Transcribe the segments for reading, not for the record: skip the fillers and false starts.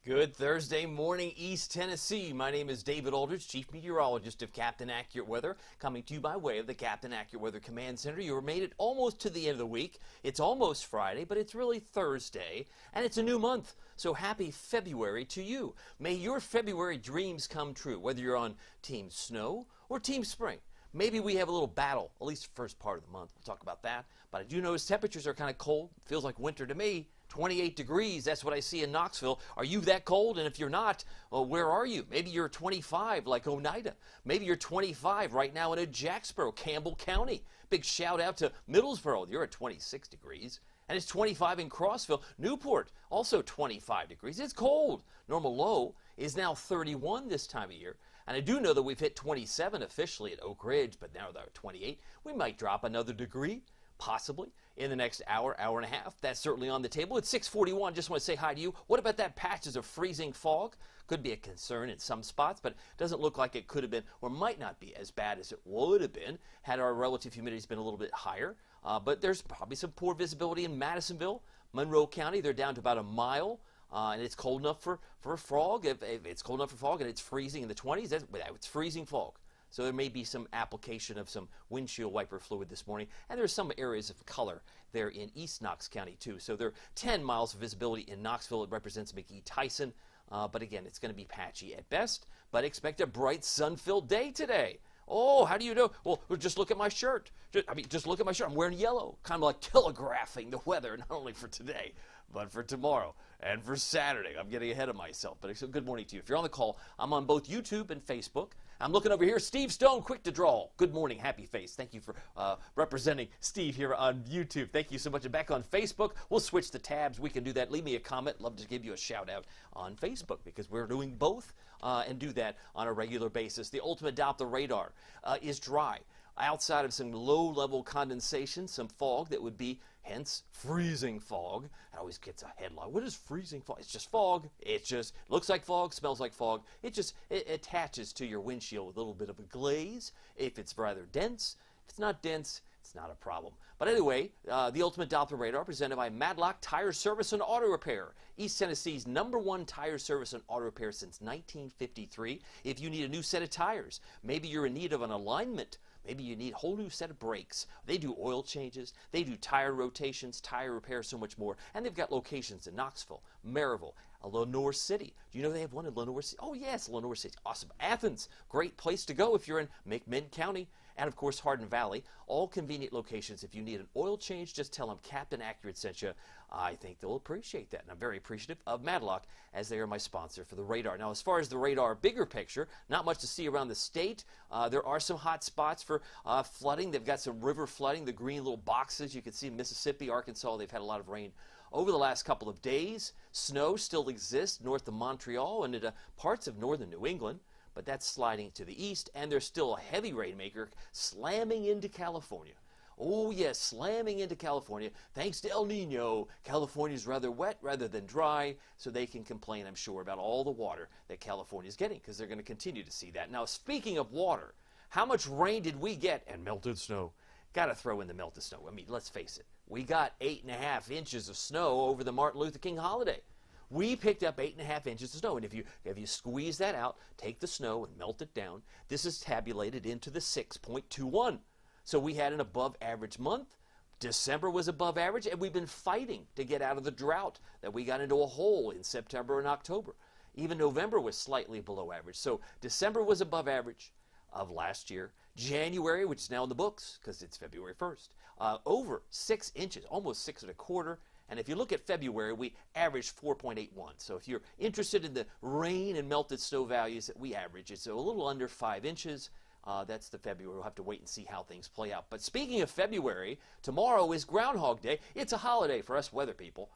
Good Thursday morning, East Tennessee. My name is David Aldridge, Chief Meteorologist of Captain Accurate Weather, coming to you by way of the Captain Accurate Weather Command Center. You made it almost to the end of the week. It's almost Friday, but it's really Thursday, and it's a new month. So happy February to you. May your February dreams come true, whether you're on Team Snow or Team Spring. Maybe we have a little battle, at least the first part of the month. We'll talk about that. But I do notice temperatures are kind of cold. Feels like winter to me. 28 degrees, that's what I see in Knoxville. Are you that cold? And if you're not, well, where are you? Maybe you're 25 like Oneida. Maybe you're 25 right now in Jacksboro, Campbell County. Big shout out to Middlesboro. You're at 26 degrees. And it's 25 in Crossville. Newport, also 25 degrees. It's cold. Normal low is now 31 this time of year. And I do know that we've hit 27 officially at Oak Ridge, but now they're at 28. We might drop another degree, possibly, in the next hour, hour and a half. That's certainly on the table. It's 6:41. Just want to say hi to you. What about that patches of freezing fog? Could be a concern in some spots, but it doesn't look like it could have been or might not be as bad as it would have been had our relative humidity been a little bit higher. But there's probably some poor visibility in Madisonville, Monroe County. They're down to about a mile. And it's cold enough for fog. If it's cold enough for fog and it's freezing in the 20s, it's freezing fog. So there may be some application of some windshield wiper fluid this morning. And there's some areas of color there in East Knox County, too. So there are 10 miles of visibility in Knoxville. It represents McGee Tyson. But again, it's going to be patchy at best. But expect a bright, sun-filled day today. Oh, how do you know? Well, just look at my shirt. Just look at my shirt. I'm wearing yellow, kind of like telegraphing the weather, not only for today, but for tomorrow and for Saturday. I'm getting ahead of myself, but good morning to you. If you're on the call, I'm on both YouTube and Facebook. I'm looking over here. Steve Stone, quick to draw. Good morning, happy face. Thank you for representing Steve here on YouTube. Thank you so much. And back on Facebook, we'll switch the tabs. We can do that. Leave me a comment. Love to give you a shout out on Facebook because we're doing both and do that on a regular basis. The Ultimate Doppler radar is dry. Outside of some low-level condensation, some fog that would be, hence, freezing fog. It always gets a headline. What is freezing fog? It's just fog. It just looks like fog, smells like fog. It attaches to your windshield with a little bit of a glaze. If it's rather dense, if it's not dense, it's not a problem. But anyway, the Ultimate Doppler radar presented by Madlock Tire Service and Auto Repair, East Tennessee's #1 tire service and auto repair since 1953. If you need a new set of tires, maybe you're in need of an alignment, maybe you need a whole new set of brakes. They do oil changes, they do tire rotations, tire repair, so much more. And they've got locations in Knoxville, Maryville, Lenoir City. Do you know they have one in Lenoir City? Oh yes, Lenoir City. Awesome. Athens, great place to go if you're in McMinn County. And of course, Hardin Valley, all convenient locations. If you need an oil change, just tell them Captain Accurate sent you. I think they'll appreciate that. And I'm very appreciative of Madlock as they are my sponsor for the radar. Now, as far as the radar bigger picture, not much to see around the state. There are some hot spots for flooding. They've got some river flooding, the green little boxes. You can see in Mississippi, Arkansas, they've had a lot of rain over the last couple of days. Snow still exists north of Montreal and in parts of northern New England. But that's sliding to the east, and there's still a heavy rainmaker slamming into California. Oh, yes, slamming into California. Thanks to El Nino, California's rather wet rather than dry, so they can complain, I'm sure, about all the water that California's getting, because they're going to continue to see that. Now, speaking of water, how much rain did we get? And melted snow. Got to throw in the melted snow. I mean, let's face it. We got 8.5 inches of snow over the Martin Luther King holiday. We picked up 8.5 inches of snow, and if you squeeze that out, take the snow and melt it down, this is tabulated into the 6.21. So we had an above-average month. December was above average, and we've been fighting to get out of the drought that we got into a hole in September and October. Even November was slightly below average. So December was above average of last year. January, which is now in the books because it's February 1st, over 6 inches, almost 6.25. And if you look at February, we averaged 4.81. So if you're interested in the rain and melted snow values that we average, it's a little under 5 inches. That's the February. We'll have to wait and see how things play out. But speaking of February, tomorrow is Groundhog Day. It's a holiday for us weather people.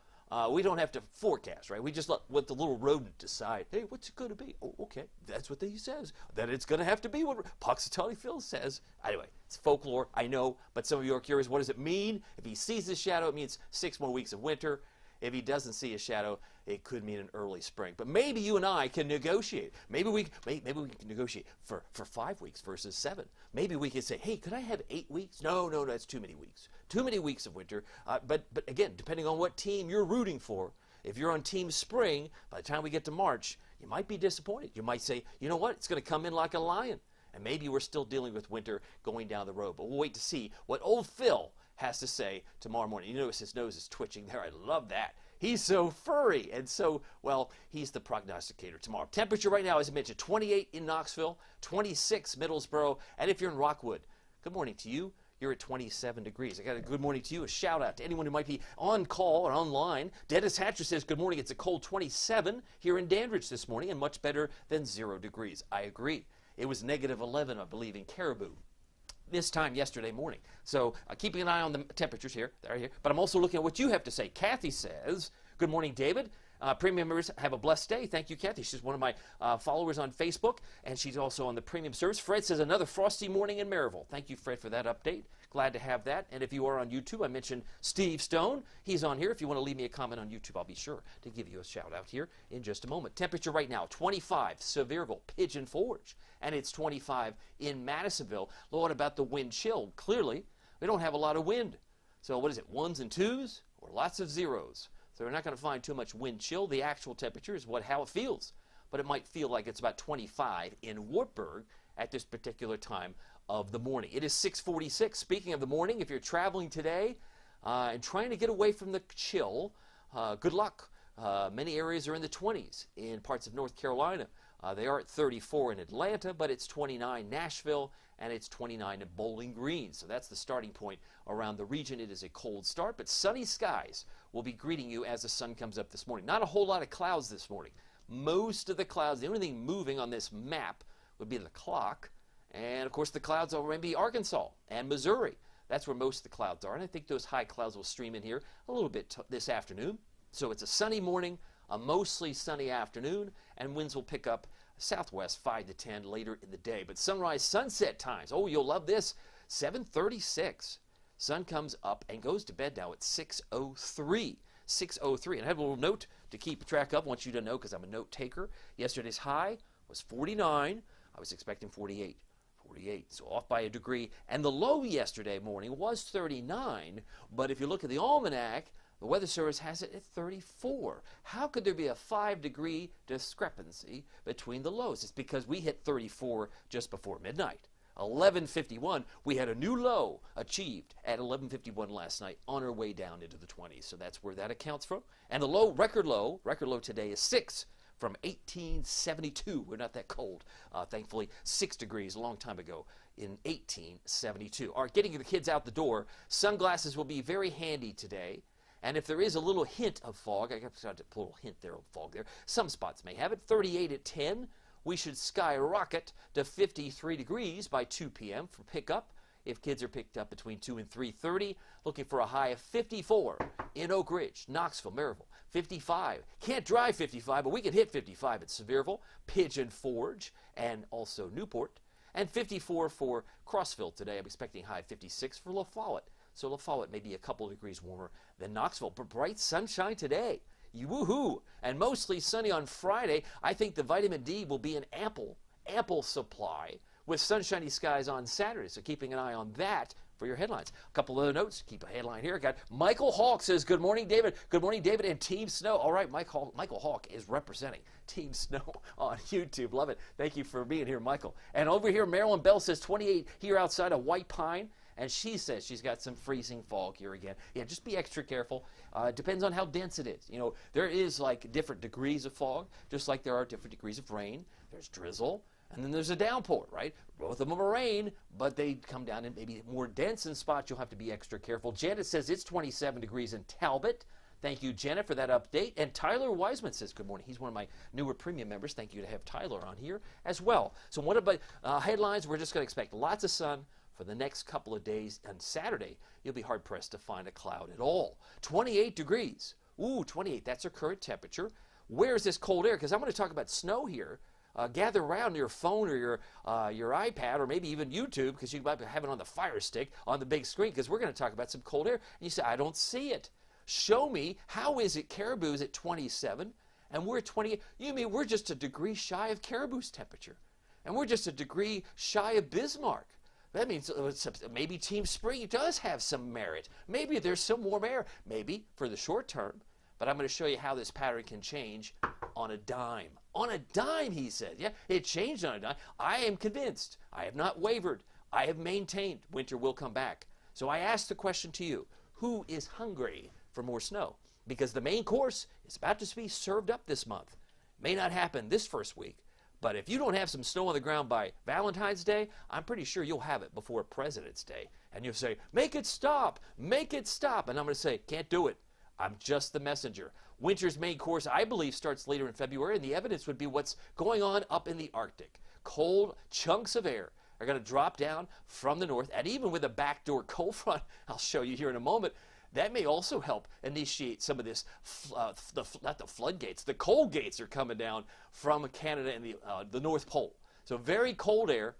We don't have to forecast, right? We just let the little rodent decide, hey, what's it going to be? Oh, okay, that's what he says. That it's going to have to be what Puxatawny Phil says. Anyway, it's folklore, I know, but some of you are curious, what does it mean? If he sees his shadow, it means 6 more weeks of winter. If he doesn't see a shadow, it could mean an early spring. But maybe you and I can negotiate. Maybe we can negotiate for 5 weeks versus 7. Maybe we can say, hey, could I have 8 weeks? No, that's too many weeks. Too many weeks of winter. But again, depending on what team you're rooting for, if you're on Team Spring, by the time we get to March, you might be disappointed. You might say, you know what, it's going to come in like a lion. And maybe we're still dealing with winter going down the road. But we'll wait to see what old Phil has to say tomorrow morning. You notice his nose is twitching there. I love that. He's so furry. And so, well, he's the prognosticator tomorrow. Temperature right now, as I mentioned, 28 in Knoxville, 26 Middlesboro. And if you're in Rockwood, good morning to you. You're at 27 degrees. I got a good morning to you. A shout out to anyone who might be on call or online. Dennis Hatcher says, good morning. It's a cold 27 here in Dandridge this morning and much better than 0 degrees. I agree. It was negative 11, I believe, in Caribou this time yesterday morning. So keeping an eye on the temperatures here. They're here. But I'm also looking at what you have to say. Kathy says, good morning, David. Premium members have a blessed day. Thank you, Kathy. She's one of my followers on Facebook, and she's also on the premium service. Fred says, another frosty morning in Maryville. Thank you, Fred, for that update. Glad to have that. And if you are on YouTube, I mentioned Steve Stone. He's on here. If you want to leave me a comment on YouTube, I'll be sure to give you a shout out here in just a moment. Temperature right now, 25, Sevierville, Pigeon Forge, and it's 25 in Madisonville. What about the wind chill? Clearly, we don't have a lot of wind. So what is it, 1s and 2s or lots of 0s? So we're not going to find too much wind chill. The actual temperature is how it feels. But it might feel like it's about 25 in Wartburg at this particular time of the morning. It is 6:46. Speaking of the morning, if you're traveling today and trying to get away from the chill, good luck. Many areas are in the 20s in parts of North Carolina. They are at 34 in Atlanta, but it's 29 in Nashville, and it's 29 in Bowling Green. So that's the starting point around the region. It is a cold start, but sunny skies will be greeting you as the sun comes up this morning. Not a whole lot of clouds this morning. Most of the clouds, the only thing moving on this map would be the clock. And, of course, the clouds are maybe Arkansas and Missouri. That's where most of the clouds are. And I think those high clouds will stream in here a little bit this afternoon. So it's a sunny morning, a mostly sunny afternoon, and winds will pick up southwest 5 to 10 later in the day. But sunrise, sunset times, oh, you'll love this, 7:36. Sun comes up and goes to bed now at 6:03. 6:03. And I have a little note to keep track of. I want you to know because I'm a note taker. Yesterday's high was 49. I was expecting 48. 48, so off by a degree. And the low yesterday morning was 39. But if you look at the almanac, the Weather Service has it at 34. How could there be a 5-degree discrepancy between the lows? It's because we hit 34 just before midnight. 11:51, we had a new low achieved at 11:51 last night on our way down into the 20s. So that's where that accounts from. And the low, record low today is 6 from 1872. We're not that cold, thankfully. 6 degrees a long time ago in 1872. All right, getting the kids out the door. Sunglasses will be very handy today. And if there is a little hint of fog, I got to put a little hint there of fog there. Some spots may have it. 38 at 10. We should skyrocket to 53 degrees by 2 p.m. for pickup. If kids are picked up between 2 and 3:30, looking for a high of 54 in Oak Ridge, Knoxville, Maryville. 55. Can't drive 55, but we can hit 55 at Sevierville, Pigeon Forge, and also Newport. And 54 for Crossville today. I'm expecting high 56 for La Follette. So La Follette may be a couple degrees warmer than Knoxville, but bright sunshine today. Woohoo! And mostly sunny on Friday. I think the vitamin D will be an ample supply with sunshiny skies on Saturday. So keeping an eye on that for your headlines. A couple other notes. Keep a headline here. I got Michael Hawk says, good morning, David. Good morning, David, and Team Snow. All right, Michael Hawk is representing Team Snow on YouTube. Love it. Thank you for being here, Michael. And over here, Marilyn Bell says 28 here outside of White Pine. And she says she's got some freezing fog here again. Yeah, just be extra careful. Depends on how dense it is. You know, there is like different degrees of fog, just like there are different degrees of rain. There's drizzle, and then there's a downpour, right? Both of them are rain, but they come down in maybe more dense in spots. You'll have to be extra careful. Janet says it's 27 degrees in Talbot. Thank you, Janet, for that update. And Tyler Wiseman says good morning. He's one of my newer premium members. Thank you to have Tyler on here as well. So what about headlines? We're just going to expect lots of sun for the next couple of days. On Saturday, you'll be hard-pressed to find a cloud at all. 28 degrees. Ooh, 28. That's our current temperature. Where is this cold air? Because I'm going to talk about snow here. Gather around your phone or your iPad or maybe even YouTube, because you might have it on the Fire Stick on the big screen, because we're going to talk about some cold air. And you say, I don't see it. Show me. How is it Caribou's at 27 and we're at 28? You mean we're just a degree shy of Caribou's temperature? And we're just a degree shy of Bismarck. That means maybe Team Spring does have some merit. Maybe there's some warm air. Maybe for the short term. but I'm going to show you how this pattern can change on a dime. On a dime, he said. Yeah, it changed on a dime. I am convinced. I have not wavered. I have maintained winter will come back. So I ask the question to you, who is hungry for more snow? Because the main course is about to be served up this month. May not happen this first week, but if you don't have some snow on the ground by Valentine's Day, I'm pretty sure you'll have it before President's Day. And you'll say, make it stop, make it stop. And I'm going to say, can't do it. I'm just the messenger. Winter's main course, I believe, starts later in February, and the evidence would be what's going on up in the Arctic. Cold chunks of air are going to drop down from the north, and even with a backdoor cold front, I'll show you here in a moment, that may also help initiate some of this, not the floodgates, the cold gates are coming down from Canada and the North Pole. So very cold air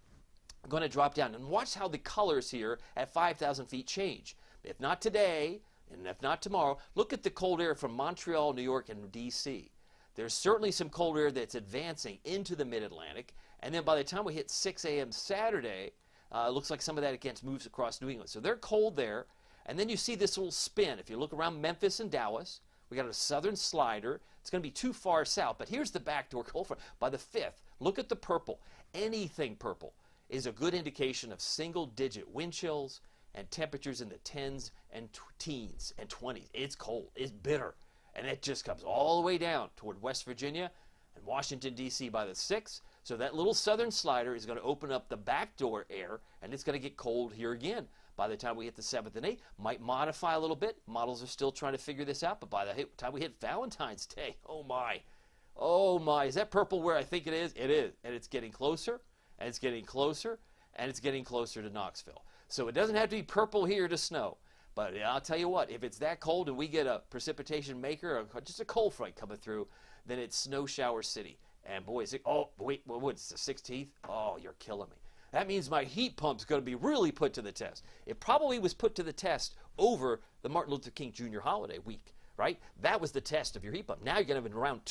going to drop down. And watch how the colors here at 5,000 feet change. If not today, and if not tomorrow, look at the cold air from Montreal, New York, and D.C. There's certainly some cold air that's advancing into the mid-Atlantic. And then by the time we hit 6 a.m. Saturday, it looks like some of that again moves across New England. So they're cold there. And then you see this little spin. If you look around Memphis and Dallas, we got a southern slider. It's going to be too far south. But here's the backdoor cold front. By the 5th, look at the purple. Anything purple is a good indication of single-digit wind chills and temperatures in the 10s and teens and 20s. It's cold. It's bitter. And it just comes all the way down toward West Virginia and Washington, D.C. by the 6th. So that little southern slider is going to open up the backdoor air, and it's going to get cold here again. By the time we hit the 7th and 8th, might modify a little bit. Models are still trying to figure this out, but by the time we hit Valentine's Day, oh my, is that purple where I think it is? It is, and it's getting closer, and it's getting closer, and it's getting closer to Knoxville. So it doesn't have to be purple here to snow, but I'll tell you what, if it's that cold and we get a precipitation maker, or just a cold front coming through, then it's snow shower city. And boy, is it, oh, wait, what's the 16th? Oh, you're killing me. That means my heat pump's going to be really put to the test. It probably was put to the test over the Martin Luther King Jr. holiday week, right? That was the test of your heat pump. Now you're going to have in round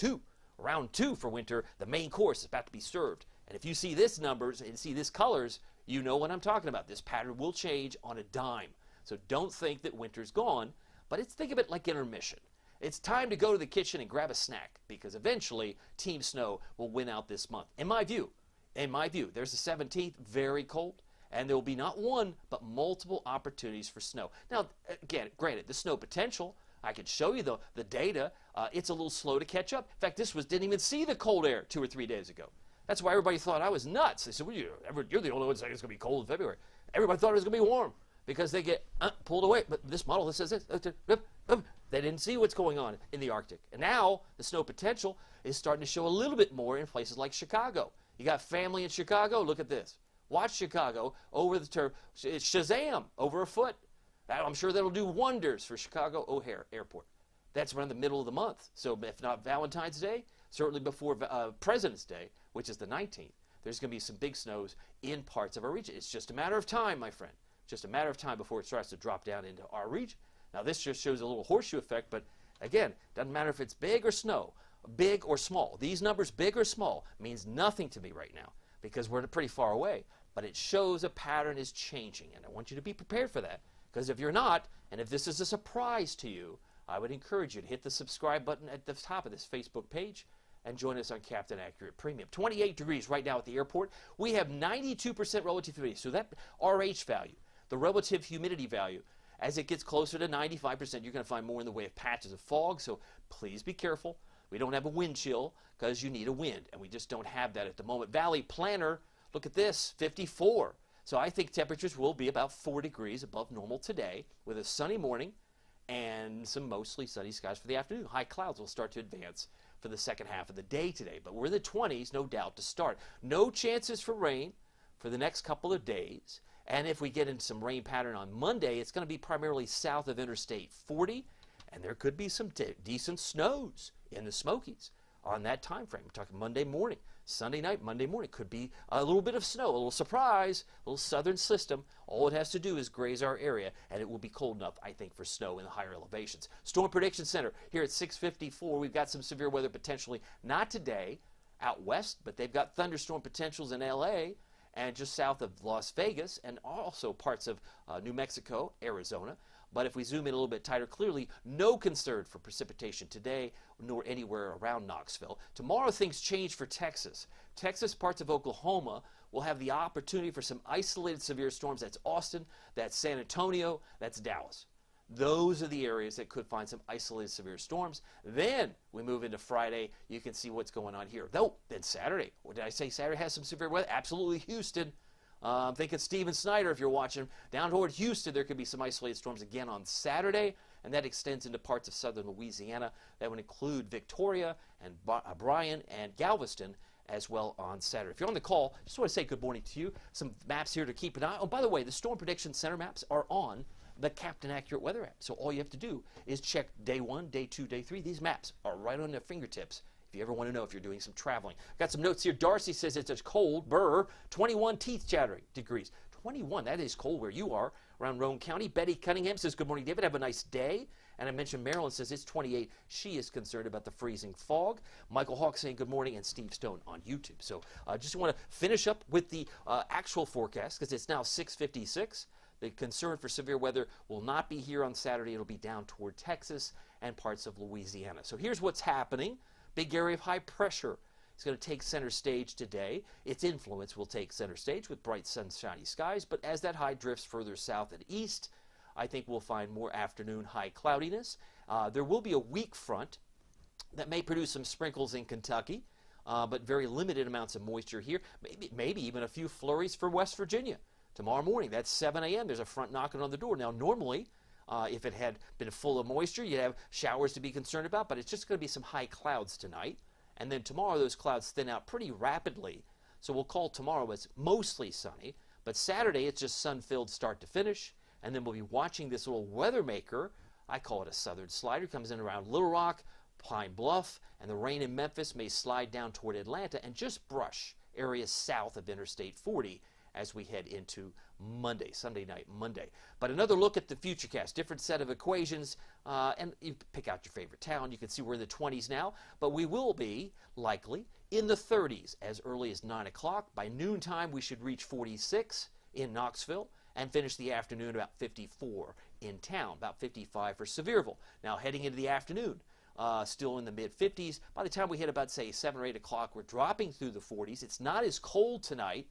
two for winter. The main course is about to be served. And if you see this numbers and see this colors, you know what I'm talking about. This pattern will change on a dime. So don't think that winter's gone, but think of it like intermission. It's time to go to the kitchen and grab a snack because eventually Team Snow will win out this month. In my view, there's the 17th, very cold, and there will be not one, but multiple opportunities for snow. Now, again, granted, the snow potential, I could show you the data. It's a little slow to catch up. In fact, didn't even see the cold air 2 or 3 days ago. That's why everybody thought I was nuts. They said, well, you're the only one saying it's going to be cold in February. Everybody thought it was going to be warm because they get pulled away. But this model that says this, they didn't see what's going on in the Arctic. And now the snow potential is starting to show a little bit more in places like Chicago. You got family in Chicago? Look at this. Watch Chicago over the turf. It's Shazam over a foot. I'm sure that'll do wonders for Chicago O'Hare Airport. That's around the middle of the month. So if not Valentine's Day, certainly before President's Day, which is the 19th, there's going to be some big snows in parts of our region. It's just a matter of time, my friend. Just a matter of time before it starts to drop down into our region. Now, this just shows a little horseshoe effect, but again, doesn't matter if it's big or snow, big or small. These numbers, big or small, means nothing to me right now because we're pretty far away. But it shows a pattern is changing, and I want you to be prepared for that. Because if you're not, and if this is a surprise to you, I would encourage you to hit the subscribe button at the top of this Facebook page and join us on Captain Accurate Premium. 28 degrees right now at the airport. We have 92% relative humidity. So that RH value, the relative humidity value, as it gets closer to 95%, you're going to find more in the way of patches of fog. So please be careful. We don't have a wind chill because you need a wind, and we just don't have that at the moment. Valley Planner, look at this, 54. So I think temperatures will be about 4 degrees above normal today with a sunny morning and some mostly sunny skies for the afternoon. High clouds will start to advance for the second half of the day today, but we're in the 20s, no doubt, to start. No chances for rain for the next couple of days. And if we get into some rain pattern on Monday, it's going to be primarily south of Interstate 40, and there could be some decent snows in the Smokies on that time frame. We're talking Monday morning, Sunday night, Monday morning. Could be a little bit of snow, a little surprise, a little southern system. All it has to do is graze our area, and it will be cold enough, I think, for snow in the higher elevations. Storm Prediction Center here at 6:54. We've got some severe weather potentially, not today, out west, but they've got thunderstorm potentials in L.A., and just south of Las Vegas, and also parts of New Mexico, Arizona. But if we zoom in a little bit tighter, clearly no concern for precipitation today, nor anywhere around Knoxville. Tomorrow things change for Texas. Texas, parts of Oklahoma will have the opportunity for some isolated severe storms. That's Austin, that's San Antonio, that's Dallas. Those are the areas that could find some isolated severe storms. Then we move into Friday. You can see what's going on here. Though, then Saturday. What did I say? Saturday has some severe weather? Absolutely Houston. I'm thinking Steven Snyder, if you're watching. Down toward Houston, there could be some isolated storms again on Saturday, and that extends into parts of southern Louisiana. That would include Victoria and Bryan and Galveston as well on Saturday. If you're on the call, just want to say good morning to you. Some maps here to keep an eye on. Oh, by the way, the Storm Prediction Center maps are on the Captain Accurate Weather app. So all you have to do is check day 1, day 2, day 3. These maps are right on their fingertips if you ever want to know if you're doing some traveling. Got some notes here. Darcy says it's a cold, 21 teeth chattering degrees. 21, that is cold where you are, around Roane County. Betty Cunningham says, good morning, David. Have a nice day. And I mentioned Marilyn says it's 28. She is concerned about the freezing fog. Michael Hawk saying good morning, and Steve Stone on YouTube. So I just want to finish up with the actual forecast because it's now 6:56. The concern for severe weather will not be here on Saturday. It'll be down toward Texas and parts of Louisiana. So here's what's happening. Big area of high pressure is going to take center stage today. Its influence will take center stage with bright sunshiny skies, but as that high drifts further south and east, I think we'll find more afternoon high cloudiness. There will be a weak front that may produce some sprinkles in Kentucky, but very limited amounts of moisture here, maybe even a few flurries for West Virginia. Tomorrow morning, that's 7 a.m., there's a front knocking on the door. Now, normally, if it had been full of moisture, you'd have showers to be concerned about, but it's just going to be some high clouds tonight. And then tomorrow, those clouds thin out pretty rapidly. So we'll call tomorrow as mostly sunny. But Saturday, it's just sun-filled start to finish. And then we'll be watching this little weather maker. I call it a southern slider. Comes in around Little Rock, Pine Bluff, and the rain in Memphis may slide down toward Atlanta and just brush areas south of Interstate 40 as we head into Monday, Sunday night, Monday. But another look at the Futurecast, different set of equations, and you pick out your favorite town. You can see we're in the 20s now, but we will be likely in the 30s as early as 9 o'clock. By noontime, we should reach 46 in Knoxville and finish the afternoon about 54 in town, about 55 for Sevierville. Now, heading into the afternoon, still in the mid-50s. By the time we hit about, say, 7 or 8 o'clock, we're dropping through the 40s. It's not as cold tonight,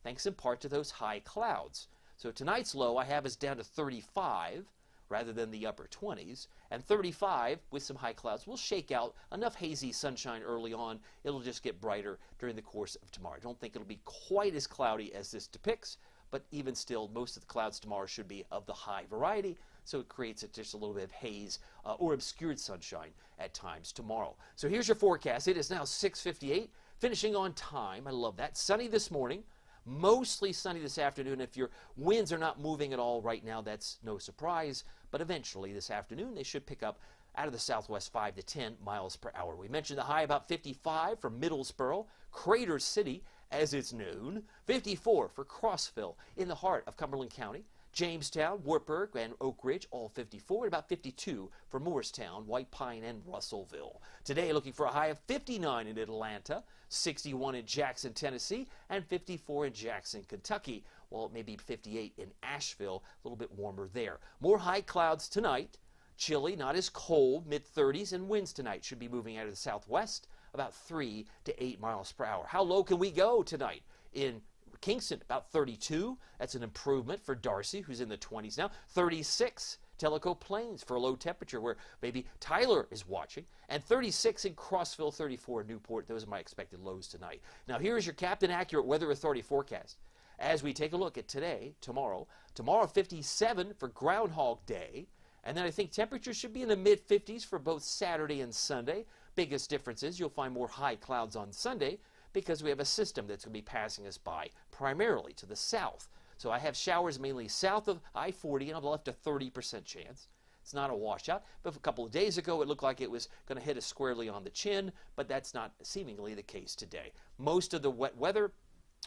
thanks in part to those high clouds. So tonight's low I have is down to 35 rather than the upper 20s, and 35 with some high clouds will shake out enough hazy sunshine early on. It'll just get brighter during the course of tomorrow. I don't think it'll be quite as cloudy as this depicts, but even still, most of the clouds tomorrow should be of the high variety, so it creates just a little bit of haze or obscured sunshine at times tomorrow. So here's your forecast. It is now 6:58, finishing on time. I love that. Sunny this morning. Mostly sunny this afternoon. If your winds are not moving at all right now, that's no surprise. But eventually this afternoon, they should pick up out of the southwest 5 to 10 miles per hour. We mentioned the high about 55 for Middlesboro, Crater City, as it's known, 54 for Crossville in the heart of Cumberland County, Jamestown, Wartburg, and Oak Ridge, all 54, and about 52 for Morristown, White Pine, and Russellville. Today, looking for a high of 59 in Atlanta, 61 in Jackson, Tennessee, and 54 in Jackson, Kentucky. Well, it may be 58 in Asheville, a little bit warmer there. More high clouds tonight. Chilly, not as cold, mid-30s, and winds tonight should be moving out of the southwest, about 3 to 8 miles per hour. How low can we go tonight? In Kingston, about 32. That's an improvement for Darcy, who's in the 20s now. 36, Tellico Plains for a low temperature where maybe Tyler is watching. And 36 in Crossville, 34 in Newport. Those are my expected lows tonight. Now, here is your Captain Accurate Weather Authority forecast. As we take a look at today, tomorrow 57 for Groundhog Day. And then I think temperatures should be in the mid-50s for both Saturday and Sunday. Biggest difference is you'll find more high clouds on Sunday because we have a system that's going to be passing us by primarily to the south. So I have showers mainly south of I-40 and I've left a 30% chance. It's not a washout, but a couple of days ago it looked like it was going to hit us squarely on the chin, but that's not seemingly the case today. Most of the wet weather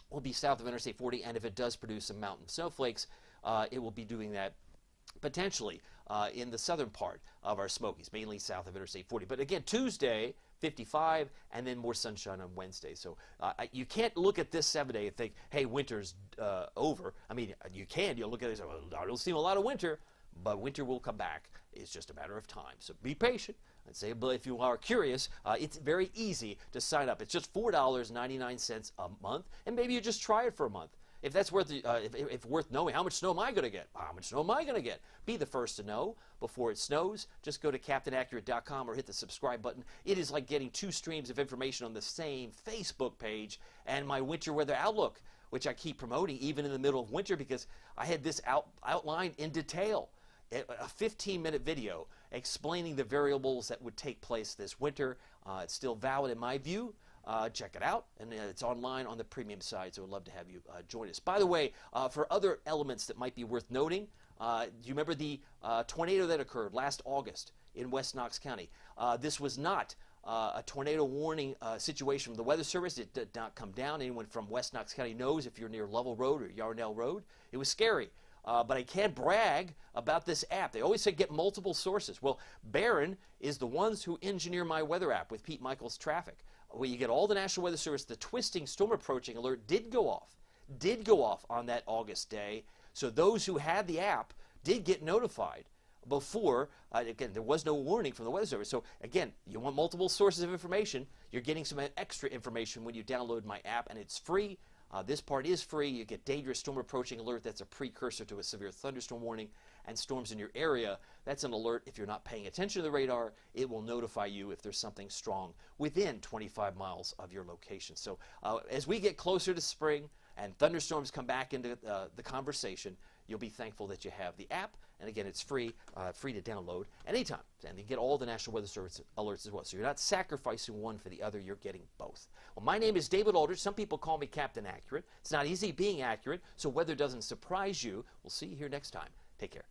will be south of Interstate 40, and if it does produce some mountain snowflakes, it will be doing that potentially in the southern part of our Smokies, mainly south of Interstate 40. But again, Tuesday, 55, and then more sunshine on Wednesday. So you can't look at this 7-day and think, hey, winter's over. I mean, you can. You'll look at it and say, well, I don't see a lot of winter. but winter will come back. It's just a matter of time. So be patient. I'd say, but if you are curious, it's very easy to sign up. It's just $4.99 a month, and maybe you just try it for a month. If that's worth, if worth knowing, how much snow am I going to get? How much snow am I going to get? Be the first to know before it snows. Just go to CaptainAccurate.com or hit the subscribe button. It is like getting 2 streams of information on the same Facebook page and my winter weather outlook, which I keep promoting even in the middle of winter because I had this outlined in detail. A 15-minute video explaining the variables that would take place this winter. It's still valid in my view. Check it out, and it's online on the premium side, so I'd love to have you join us. By the way, for other elements that might be worth noting, do you remember the tornado that occurred last August in West Knox County? This was not a tornado warning situation from the Weather Service. It did not come down. Anyone from West Knox County knows if you're near Lovell Road or Yarnell Road. It was scary. But I can't brag about this app. They always say get multiple sources. Well, Barron is the ones who engineer my weather app with Pete Michaels Traffic, where you get all the National Weather Service. The twisting storm approaching alert did go off on that August day. So those who had the app did get notified before. Again, there was no warning from the Weather Service. So again, you want multiple sources of information. You're getting some extra information when you download my app, and it's free. This part is free. You get dangerous storm approaching alert. That's a precursor to a severe thunderstorm warning and storms in your area. That's an alert. If you're not paying attention to the radar, it will notify you if there's something strong within 25 miles of your location. So as we get closer to spring and thunderstorms come back into the conversation, you'll be thankful that you have the app. And again, it's free to download anytime. And you get all the National Weather Service alerts as well. So you're not sacrificing one for the other. You're getting both. Well, my name is David Aldridge. Some people call me Captain Accurate. It's not easy being accurate, so weather doesn't surprise you. We'll see you here next time. Take care.